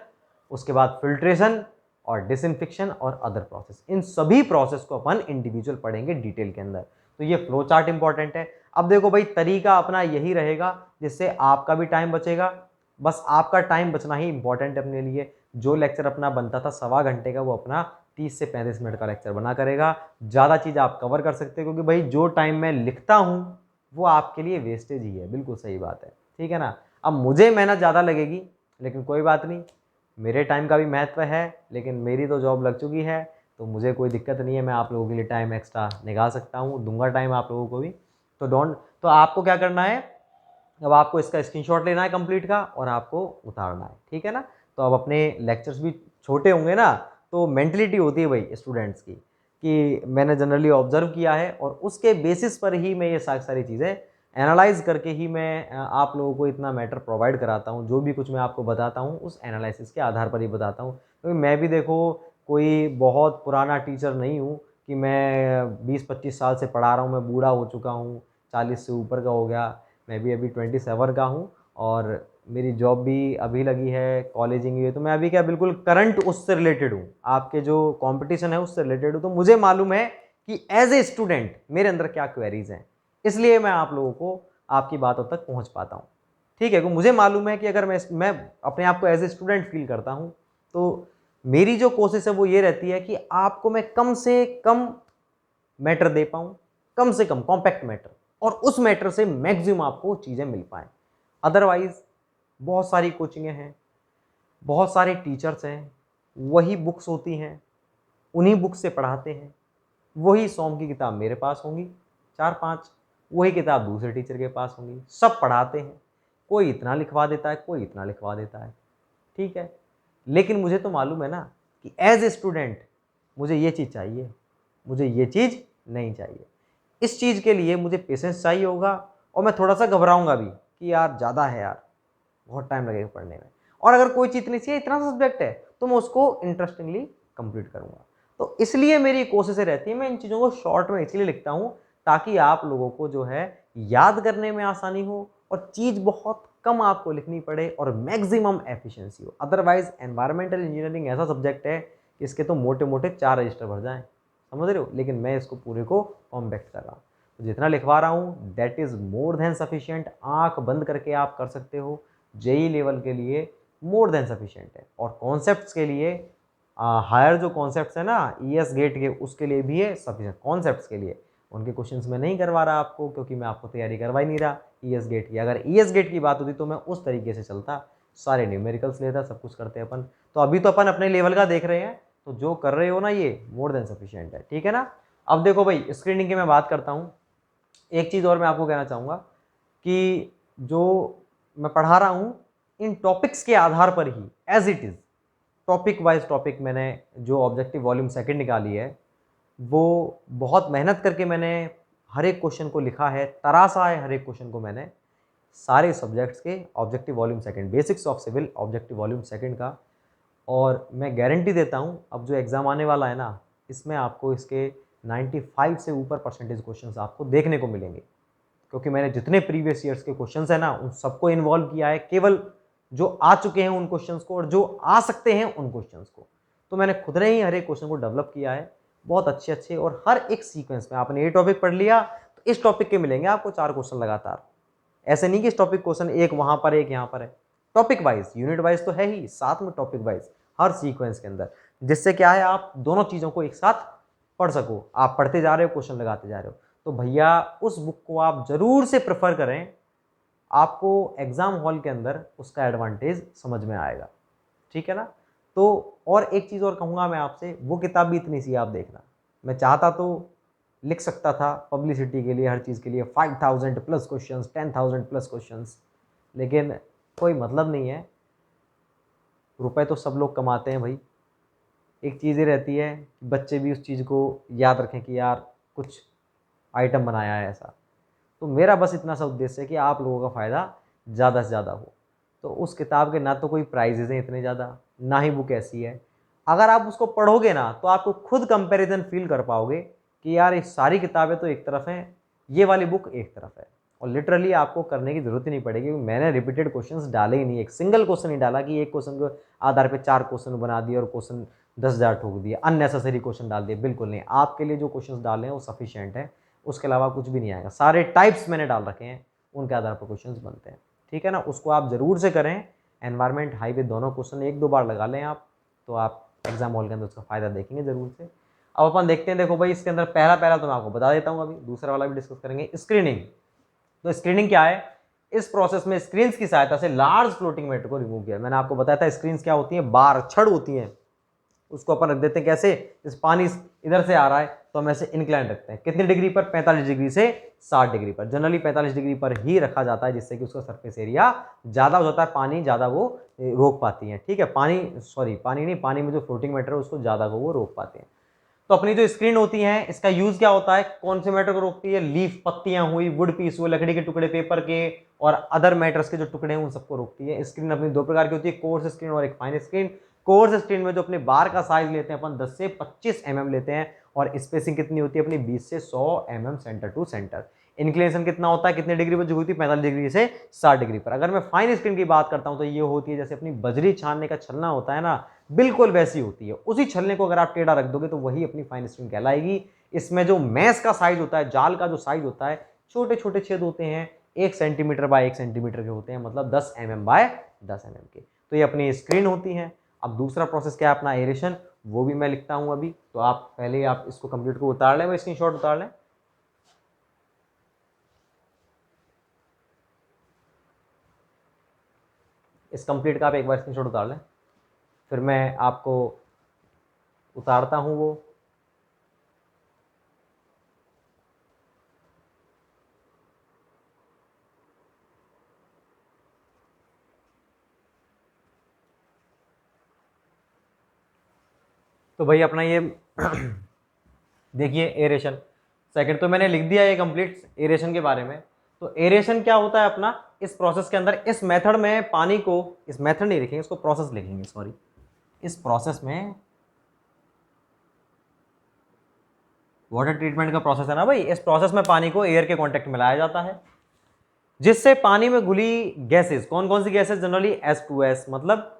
उसके बाद फिल्ट्रेशन और डिसइंफेक्शन और अदर प्रोसेस। इन सभी प्रोसेस को अपन इंडिविजुअल पढ़ेंगे डिटेल के अंदर। तो ये फ्लो चार्ट इंपॉर्टेंट है। अब देखो भाई, तरीका अपना यही रहेगा जिससे आपका भी टाइम बचेगा। बस आपका टाइम बचना ही इंपॉर्टेंट है अपने लिए। जो लेक्चर अपना बनता था 1.25 घंटे का, वो अपना 30 से 35 मिनट का लेक्चर बना करेगा। ज़्यादा चीज़ आप कवर कर सकते हो, क्योंकि भाई जो टाइम मैं लिखता हूँ वो आपके लिए वेस्टेज ही है। बिल्कुल सही बात है, ठीक है ना। अब मुझे मेहनत ज़्यादा लगेगी, लेकिन कोई बात नहीं, मेरे टाइम का भी महत्व है। लेकिन मेरी तो जॉब लग चुकी है, तो मुझे कोई दिक्कत नहीं है, मैं आप लोगों के लिए टाइम एक्स्ट्रा निकाल सकता हूँ, दूंगा टाइम आप लोगों को भी। तो आपको क्या करना है, अब आपको इसका स्क्रीनशॉट लेना है कंप्लीट का और आपको उतारना है, ठीक है ना। तो अब अपने लेक्चर्स भी छोटे होंगे ना, तो मेंटलिटी होती है भाई स्टूडेंट्स की कि मैंने जनरली ऑब्जर्व किया है, और उसके बेसिस पर ही मैं ये सारी चीज़ें एनालाइज करके ही मैं आप लोगों को इतना मैटर प्रोवाइड कराता हूँ। जो भी कुछ मैं आपको बताता हूँ उस एनालिसिस के आधार पर ही बताता हूँ, क्योंकि मैं भी देखो कोई बहुत पुराना टीचर नहीं हूँ कि मैं 20-25 साल से पढ़ा रहा हूँ, मैं बूढ़ा हो चुका हूँ, 40 से ऊपर का हो गया। मैं भी अभी 27 का हूँ और मेरी जॉब भी अभी लगी है, कॉलेजिंग हुई है। तो मैं अभी क्या बिल्कुल करंट उससे रिलेटेड हूँ, आपके जो कंपटीशन है उससे रिलेटेड हूँ। तो मुझे मालूम है कि एज ए स्टूडेंट मेरे अंदर क्या क्वेरीज हैं, इसलिए मैं आप लोगों को आपकी बातों तक पहुँच पाता हूँ, ठीक है। क्योंकि मुझे मालूम है कि अगर मैं अपने आप को एज ए स्टूडेंट फील करता हूँ, तो मेरी जो कोशिश है वो ये रहती है कि आपको मैं कम से कम मैटर दे पाऊँ, कम से कम कॉम्पैक्ट मैटर, और उस मैटर से मैक्सिमम आपको चीज़ें मिल पाएँ। अदरवाइज बहुत सारी कोचिंगें हैं, बहुत सारे टीचर्स हैं, वही बुक्स होती हैं, उन्हीं बुक्स से पढ़ाते हैं। वही 100 की किताब मेरे पास होंगी 4-5, वही किताब दूसरे टीचर के पास होंगी, सब पढ़ाते हैं। कोई इतना लिखवा देता है, कोई इतना लिखवा देता है, ठीक है। लेकिन मुझे तो मालूम है ना कि एज ए स्टूडेंट मुझे ये चीज़ चाहिए, मुझे ये चीज़ नहीं चाहिए। इस चीज़ के लिए मुझे पेशेंस चाहिए होगा, और मैं थोड़ा सा घबराऊंगा भी कि यार ज़्यादा है यार, बहुत टाइम लगेगा पढ़ने में। और अगर कोई चीज़ नहीं चाहिए, इतना सा सब्जेक्ट है, तो मैं उसको इंटरेस्टिंगली कंप्लीट करूँगा। तो इसलिए मेरी कोशिशें रहती है, मैं इन चीज़ों को शॉर्ट में इसलिए लिखता हूँ ताकि आप लोगों को जो है याद करने में आसानी हो, और चीज़ बहुत कम आपको लिखनी पड़े और मैक्सिमम एफिशिएंसी हो। अदरवाइज एनवायरमेंटल इंजीनियरिंग ऐसा सब्जेक्ट है कि इसके तो मोटे मोटे 4 रजिस्टर भर जाएं, समझ रहे हो। लेकिन मैं इसको पूरे को कॉम्पैक्ट कर रहा हूँ, तो जितना लिखवा रहा हूँ that is more than sufficient. आँख बंद करके आप कर सकते हो, जेई लेवल के लिए मोर देन सफिशिएंट है। और कॉन्सेप्ट्स के लिए हायर जो कॉन्सेप्ट्स है ना ईएस गेट के, उसके लिए भी है सफिशिएंट। कॉन्सेप्ट्स के लिए उनके क्वेश्चंस में नहीं करवा रहा आपको, क्योंकि मैं आपको तैयारी करवा ही नहीं रहा ईएस गेट की। अगर ईएस गेट की बात होती तो मैं उस तरीके से चलता, सारे न्यूमेरिकल्स लेता, सब कुछ करते अपन। तो अभी तो अपन अपने लेवल का देख रहे हैं, तो जो कर रहे हो ना ये मोर देन सफिशिएंट है, ठीक है ना। अब देखो भाई, स्क्रीनिंग की मैं बात करता हूँ। एक चीज़ और मैं आपको कहना चाहूँगा कि जो मैं पढ़ा रहा हूँ इन टॉपिक्स के आधार पर ही as it is topic wise topic मैंने जो ऑब्जेक्टिव वॉल्यूम सेकंड निकाली है वो बहुत मेहनत करके मैंने हर एक क्वेश्चन को लिखा है, तरासा है हर एक क्वेश्चन को मैंने, सारे सब्जेक्ट्स के objective volume second, basics of civil objective volume second का। और मैं गारंटी देता हूँ अब जो एग्ज़ाम आने वाला है ना, इसमें आपको इसके 95 से ऊपर परसेंटेज क्वेश्चंस आपको देखने को मिलेंगे, क्योंकि मैंने जितने प्रीवियस ईयर्स के क्वेश्चंस हैं ना उन सबको इन्वॉल्व किया है, केवल जो आ चुके हैं उन क्वेश्चंस को और जो आ सकते हैं उन क्वेश्चंस को। तो मैंने खुद ने ही हर एक क्वेश्चन को डेवलप किया है बहुत अच्छे अच्छे, और हर एक सीक्वेंस में आपने ये टॉपिक पढ़ लिया तो इस टॉपिक के मिलेंगे आपको 4 क्वेश्चन लगातार। ऐसे नहीं कि इस टॉपिक क्वेश्चन एक वहां पर एक यहाँ पर है, टॉपिक वाइज यूनिट वाइज तो है ही, साथ में टॉपिक वाइज हर सीक्वेंस के अंदर, जिससे क्या है आप दोनों चीज़ों को एक साथ पढ़ सको। आप पढ़ते जा रहे हो, क्वेश्चन लगाते जा रहे हो, तो भैया उस बुक को आप ज़रूर से प्रेफर करें, आपको एग्ज़ाम हॉल के अंदर उसका एडवांटेज समझ में आएगा, ठीक है ना। तो और एक चीज़ और कहूँगा मैं आपसे, वो किताब भी इतनी सी आप देखना, मैं चाहता तो लिख सकता था पब्लिसिटी के लिए, हर चीज़ के लिए 5000 प्लस क्वेश्चंस, 10,000 प्लस क्वेश्चंस, लेकिन कोई मतलब नहीं है, रुपए तो सब लोग कमाते हैं भाई। एक चीज़ ये रहती है कि बच्चे भी उस चीज़ को याद रखें कि यार कुछ आइटम बनाया है ऐसा। तो मेरा बस इतना सा उद्देश्य है कि आप लोगों का फ़ायदा ज़्यादा से ज़्यादा हो। तो उस किताब के ना तो कोई प्राइजेज़ हैं इतने ज़्यादा, ना ही बुक ऐसी है। अगर आप उसको पढ़ोगे ना तो आपको खुद कंपैरिजन फ़ील कर पाओगे कि यार ये सारी किताबें तो एक तरफ हैं, ये वाली बुक एक तरफ है। और लिटरली आपको करने की ज़रूरत ही नहीं पड़ेगी, क्योंकि मैंने रिपीटेड क्वेश्चंस डाले ही नहीं, एक सिंगल क्वेश्चन नहीं डाला कि एक क्वेश्चन के आधार पे 4 क्वेश्चन बना दिए और क्वेश्चन 10,000 ठोक दिए, अननेसेसरी क्वेश्चन डाल दिए, बिल्कुल नहीं। आपके लिए जो क्वेश्चंस डाले हैं वो सफिशिएंट है, उसके अलावा कुछ भी नहीं आएगा। सारे टाइप्स मैंने डाल रखे हैं, उनके आधार पर क्वेश्चंस बनते हैं, ठीक है ना। उसको आप ज़रूर से करें, एनवायरमेंट हाईवे दोनों क्वेश्चन 1-2 बार लगा लें आप, तो आप एग्जाम हॉल के अंदर उसका फ़ायदा देखेंगे ज़रूर से। अब अपन देखते हैं, देखो भाई इसके अंदर पहला तो मैं आपको बता देता हूँ, अभी दूसरा वाला भी डिस्कस करेंगे, स्क्रीनिंग। तो स्क्रीनिंग क्या है, इस प्रोसेस में स्क्रीन की सहायता से लार्ज फ्लोटिंग मैटर को रिमूव किया। मैंने आपको बताया था स्क्रीन क्या होती है, बार छड़ होती हैं, उसको अपन रख देते हैं कैसे, इस पानी इधर से आ रहा है तो हम ऐसे इंक्लाइन रखते हैं, कितनी डिग्री पर, 45 डिग्री से 60 डिग्री पर। जनरली 45 डिग्री पर ही रखा जाता है, जिससे कि उसका सरफेस एरिया ज़्यादा हो जाता है, पानी ज़्यादा वो रोक पाती है, ठीक है। पानी में जो फ्लोटिंग मैटर है उसको ज़्यादा वो रोक पाते हैं। तो अपनी जो स्क्रीन होती है इसका यूज क्या होता है, कौन से मैटर को रोकती है, लीफ, पत्तियां हुई, वुड पीस हुए, लकड़ी के टुकड़े, पेपर के और अदर मैटर्स के जो टुकड़े हैं उन सबको रोकती है। स्क्रीन अपनी 2 प्रकार की होती है, कोर्स स्क्रीन और एक फाइन स्क्रीन। कोर्स स्क्रीन में जो अपने बार का साइज लेते हैं अपन 10 से 25 mm लेते हैं, और स्पेसिंग कितनी होती है अपनी 20 से 100 mm centre to centre. Inclination कितना होता है, कितने डिग्री पर जो होती है, 45 डिग्री से 60 डिग्री पर। अगर मैं फाइन स्क्रीन की बात करता हूं तो ये होती है जैसे अपनी बजरी छानने का छलना होता है ना, बिल्कुल वैसी होती है। उसी छलने को अगर आप टेढ़ा रख दोगे तो वही अपनी फाइन स्क्रीन कहलाएगी। इसमें जो मैस का साइज होता है, जाल का जो साइज होता है, छोटे छोटे छेद होते हैं, 1 सेंटीमीटर बाय 1 सेंटीमीटर के होते हैं, मतलब 10 mm बाय 10 mm के। तो ये अपनी स्क्रीन होती है। अब दूसरा प्रोसेस क्या है अपना, एरेशन, वो भी मैं लिखता हूं अभी, तो आप पहले आप इसको कंप्लीट को उतार लें, स्क्रीनशॉट उतार लें। इस कंप्लीट का आप एक बार स्क्रीनशॉट उतार लें, फिर मैं आपको उतारता हूं वो। तो भाई अपना ये देखिए एरेशन सेकंड तो मैंने लिख दिया ये कंप्लीट एरेशन के बारे में। तो एरेशन क्या होता है अपना, इस प्रोसेस के अंदर, इस मेथड में पानी को, इस मेथड नहीं लिखेंगे, इसको प्रोसेस लिखेंगे, सॉरी। इस प्रोसेस में वाटर ट्रीटमेंट का प्रोसेस है ना भाई, इस प्रोसेस में पानी को एयर के कांटेक्ट में लाया जाता है, जिससे पानी में घुली गैसेस, कौन कौन सी गैसेस, जनरली H2S मतलब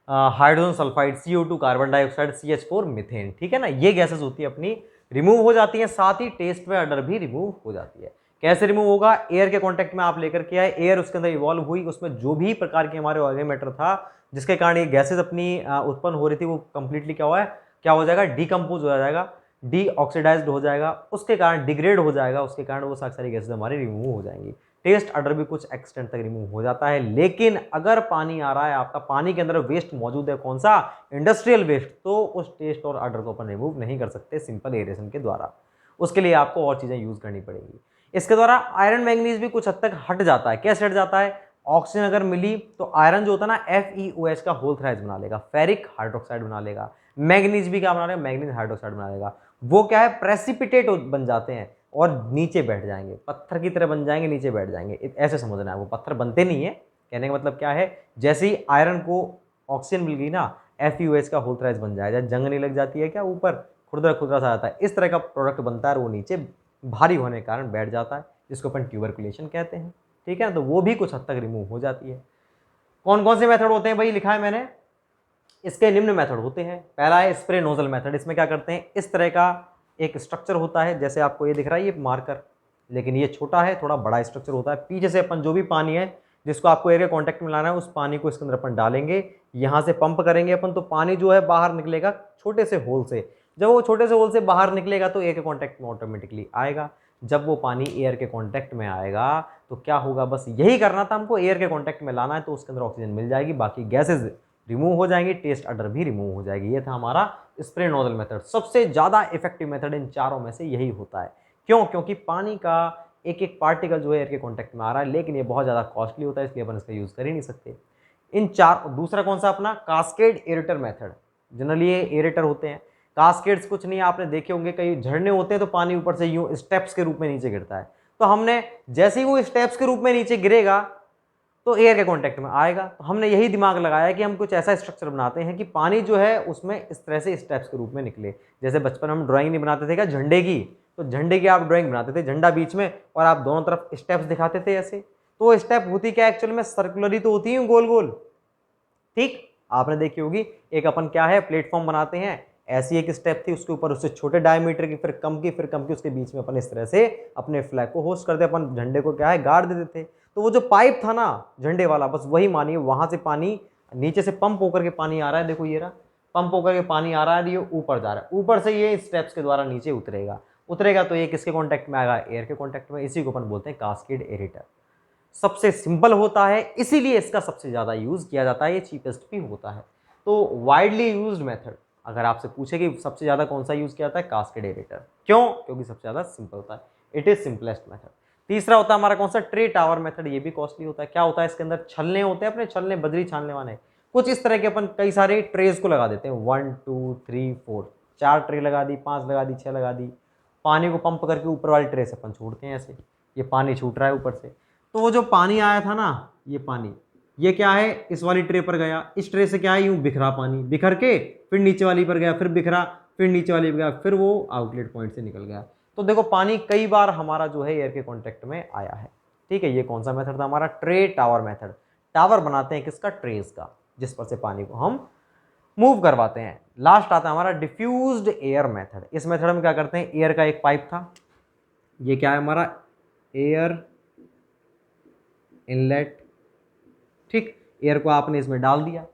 hydrogen sulphide, CO2 carbon dioxide, CH4 methane, ठीक है ना, ये गैसेस होती है अपनी, रिमूव हो जाती है, साथ ही टेस्ट में ऑर्डर भी रिमूव हो जाती है। कैसे रिमूव होगा, एयर के कांटेक्ट में आप लेकर के आए, एयर उसके अंदर इवॉल्व हुई, उसमें जो भी प्रकार के हमारे ऑर्गेनिक मैटर था जिसके कारण ये गैसेज अपनी उत्पन्न हो रही थी, वो कंप्लीटली क्या हुआ है, क्या हो जाएगा, डीकम्पोज हो जाएगा, डीऑक्सीडाइज्ड हो जाएगा, उसके कारण डिग्रेड हो जाएगा, उसके कारण वो सारी गैसेज हमारी रिमूव हो जाएंगी। टेस्ट ऑर्डर भी कुछ एक्सटेंट तक रिमूव हो जाता है। लेकिन अगर पानी आ रहा है आपका, पानी के अंदर वेस्ट मौजूद है, कौन सा, इंडस्ट्रियल वेस्ट, तो उस टेस्ट और ऑर्डर को अपन रिमूव नहीं कर सकते सिंपल एरेशन के द्वारा, उसके लिए आपको और चीज़ें यूज़ करनी पड़ेगी। इसके द्वारा आयरन मैंगनीज भी कुछ हद तक हट जाता है। कैसे हट जाता है? ऑक्सीजन अगर मिली तो आयरन जो होता है ना FeOH का होल थ्राइज बना लेगा, फेरिक हाइड्रोक्साइड बना लेगा। मैंगनीज भी क्या बना लेगा? मैंगनीज हाइड्रोक्साइड बना लेगा। वो क्या है? प्रेसिपिटेट बन जाते हैं और नीचे बैठ जाएंगे, पत्थर की तरह बन जाएंगे, नीचे बैठ जाएंगे। ऐसे समझना है, वो पत्थर बनते नहीं है। कहने का मतलब क्या है? जैसे ही आयरन को ऑक्सीजन मिल गई ना, FeOH का होल थ्राइज बन जाएगा। जंग नहीं लग जाती है क्या, ऊपर खुरदरा खुरदरा सा आता है, इस तरह का प्रोडक्ट बनता है और वो नीचे भारी होने के कारण बैठ जाता है, जिसको अपन ट्यूबरकुलेशन कहते हैं। ठीक है ना? तो वो भी कुछ हद तक रिमूव हो जाती है। कौन कौन से मेथड होते हैं भाई, लिखा है मैंने। इसके निम्न मेथड होते हैं। पहला है स्प्रे नोजल मेथड। इसमें क्या करते हैं, इस तरह का एक स्ट्रक्चर होता है, जैसे आपको ये दिख रहा है, ये मार्कर, लेकिन ये छोटा है, थोड़ा बड़ा स्ट्रक्चर होता है। पीछे से अपन जो भी पानी है जिसको आपको एयर के कॉन्टैक्ट में लाना है, उस पानी को इसके अंदर अपन डालेंगे, यहाँ से पंप करेंगे अपन, तो पानी जो है बाहर निकलेगा छोटे से होल से। जब वो छोटे से होल से बाहर निकलेगा तो एयर के कॉन्टैक्ट में ऑटोमेटिकली आएगा। जब वो पानी एयर के कॉन्टैक्ट में आएगा तो क्या होगा, बस यही करना था हमको, एयर के कॉन्टैक्ट में लाना है, तो उसके अंदर ऑक्सीजन मिल जाएगी, बाकी गैसेज रिमूव हो जाएंगी, टेस्ट अडर भी रिमूव हो जाएगी। ये था हमारा स्प्रे नोजल मेथड। सबसे ज़्यादा इफेक्टिव मेथड इन चारों में से यही होता है। क्यों? क्योंकि पानी का एक एक पार्टिकल जो है एयर के कांटेक्ट में आ रहा है, लेकिन ये बहुत ज़्यादा कॉस्टली होता है, इसलिए अपन इसका यूज़ कर ही नहीं सकते। इन चार, दूसरा कौन सा अपना, कास्केड एरेटर मेथड। जनरली ये एरेटर होते हैं। कास्केड्स कुछ नहीं, आपने देखे होंगे कई झरने होते हैं तो पानी ऊपर से यूं स्टेप्स के रूप में नीचे गिरता है, तो हमने जैसे ही वो स्टेप्स के रूप में नीचे गिरेगा तो एयर के कांटेक्ट में आएगा। तो हमने यही दिमाग लगाया कि हम कुछ ऐसा स्ट्रक्चर बनाते हैं कि पानी जो है उसमें इस तरह से स्टेप्स के रूप में निकले। जैसे बचपन में हम ड्राइंग नहीं बनाते थे क्या, झंडे की, तो झंडे की आप ड्राइंग बनाते थे, झंडा बीच में और आप दोनों तरफ स्टेप्स दिखाते थे ऐसे। तो वो स्टेप होती क्या एक्चुअल में, सर्कुलरी तो होती है, गोल गोल। ठीक, आपने देखी होगी। एक अपन क्या है, प्लेटफॉर्म बनाते हैं, ऐसी एक स्टेप थी, उसके ऊपर उससे छोटे डायमीटर की, फिर कम की, फिर कम की, उसके बीच में अपन इस तरह से अपने फ्लैग को होस्ट करते, अपन झंडे को क्या है, गाड़ देते थे। तो वो जो पाइप था ना झंडे वाला, बस वही मानिए, वहां से पानी नीचे से पंप होकर के पानी आ रहा है, देखो ये रहा, पंप होकर के पानी आ रहा है, ये ऊपर जा रहा है, ऊपर से ये स्टेप्स के द्वारा नीचे उतरेगा। उतरेगा तो ये किसके कॉन्टैक्ट में आएगा, एयर के कॉन्टैक्ट में। इसी को अपन बोलते हैं कास्केड एरेटर। सबसे सिंपल होता है, इसीलिए इसका सबसे ज़्यादा यूज़ किया जाता है, ये चीपेस्ट भी होता है। तो वाइडली यूज्ड मेथड, अगर आपसे पूछे कि सबसे ज़्यादा कौन सा यूज़ किया जाता है, कास्केड एरेटर। क्यों? क्योंकि सबसे ज़्यादा सिंपल होता है, इट इज़ सिंपलेस्ट मेथड। तीसरा होता है हमारा कौन सा, ट्रे टावर मेथड। ये भी कॉस्टली होता है। क्या होता है, इसके अंदर छलने होते हैं, अपने छलने, बजरी छानने वाले कुछ इस तरह के, अपन कई सारे ट्रेज को लगा देते हैं, 1 2 3 4, 4 ट्रे लगा दी, 5 लगा दी, 6 लगा दी। पानी को पंप करके ऊपर वाली ट्रे से अपन छोड़ते हैं ऐसे, ये पानी छूट रहा है ऊपर से। तो वो जो पानी आया था ना, ये पानी, ये क्या है, इस वाली ट्रे पर गया, इस ट्रे से क्या है, यूं बिखरा पानी, बिखर के फिर नीचे वाली पर गया, फिर बिखरा, फिर नीचे वाली पर गया, फिर वो आउटलेट पॉइंट से निकल गया। तो देखो पानी कई बार हमारा जो है एयर के कांटेक्ट में आया है। ठीक है, ये कौन सा मेथड था हमारा, ट्रे टावर मेथड। टावर बनाते हैं किसका, ट्रेस का, जिस पर से पानी को हम मूव करवाते हैं। लास्ट आता है हमारा डिफ्यूज्ड एयर मेथड। इस मेथड में क्या करते हैं, एयर का एक पाइप था, ये क्या है हमारा, एयर इनलेट। ठीक, एयर को आपने इसमें डाल दिया,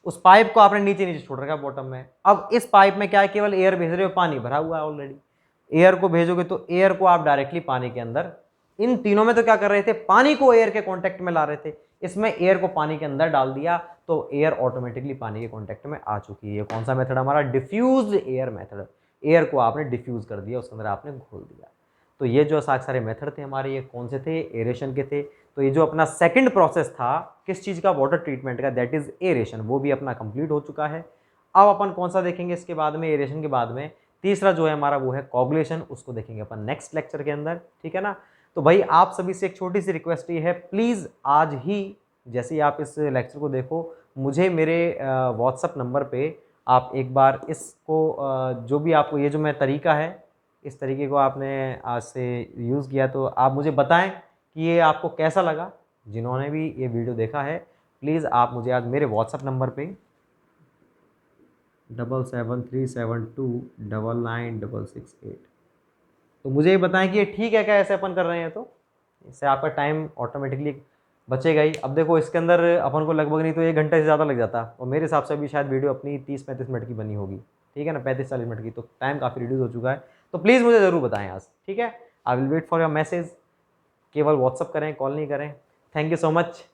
उस पाइप को आपने नीचे नीचे छोड़ रखा बॉटम में। अब इस पाइप में क्या है, केवल एयर भेज रहे हो, पानी भरा हुआ है ऑलरेडी। एयर को भेजोगे तो एयर को आप डायरेक्टली पानी के अंदर, इन तीनों में तो क्या कर रहे थे, पानी को एयर के कांटेक्ट में ला रहे थे, इसमें एयर को पानी के अंदर डाल दिया तो एयर ऑटोमेटिकली पानी के कांटेक्ट में आ चुकी है। ये कौन सा मेथड हमारा, डिफ्यूज्ड एयर मेथड। एयर को आपने डिफ्यूज कर दिया, उसके अंदर आपने घोल दिया। तो ये जो सारे मेथड थे हमारे, ये कौन से थे, एरेशन के थे। तो ये जो अपना सेकंड प्रोसेस था किस चीज़ का, वाटर ट्रीटमेंट का, दैट इज एरेशन, वो भी अपना कंप्लीट हो चुका है। अब अपन कौन सा देखेंगे इसके बाद में, एरेशन के बाद में तीसरा जो है हमारा वो है कोगुलेशन, उसको देखेंगे अपन नेक्स्ट लेक्चर के अंदर। ठीक है ना। तो भाई आप सभी से एक छोटी सी रिक्वेस्ट ये है, प्लीज़ आज ही जैसे ही आप इस लेक्चर को देखो, मुझे मेरे व्हाट्सअप नंबर पे आप एक बार इसको जो भी आपको ये जो मैं तरीका है, इस तरीके को आपने आज से यूज़ किया, तो आप मुझे बताएं कि ये आपको कैसा लगा। जिन्होंने भी ये वीडियो देखा है, प्लीज़ आप मुझे आज मेरे व्हाट्सअप नंबर पे 7737299668 तो मुझे ये बताएं कि ये ठीक है क्या, ऐसे अपन कर रहे हैं, तो इससे आपका टाइम ऑटोमेटिकली बचेगा ही। अब देखो इसके अंदर अपन को लगभग नहीं तो 1 घंटे से ज़्यादा लग जाता, और मेरे हिसाब से अभी शायद वीडियो अपनी 30-35 मिनट की बनी होगी। ठीक है ना, 35-40 मिनट की, तो टाइम काफ़ी रिड्यूस हो चुका है। तो प्लीज़ मुझे ज़रूर बताएं आज। ठीक है, I will wait for your message. केवल व्हाट्सअप करें, कॉल नहीं करें। Thank you so much.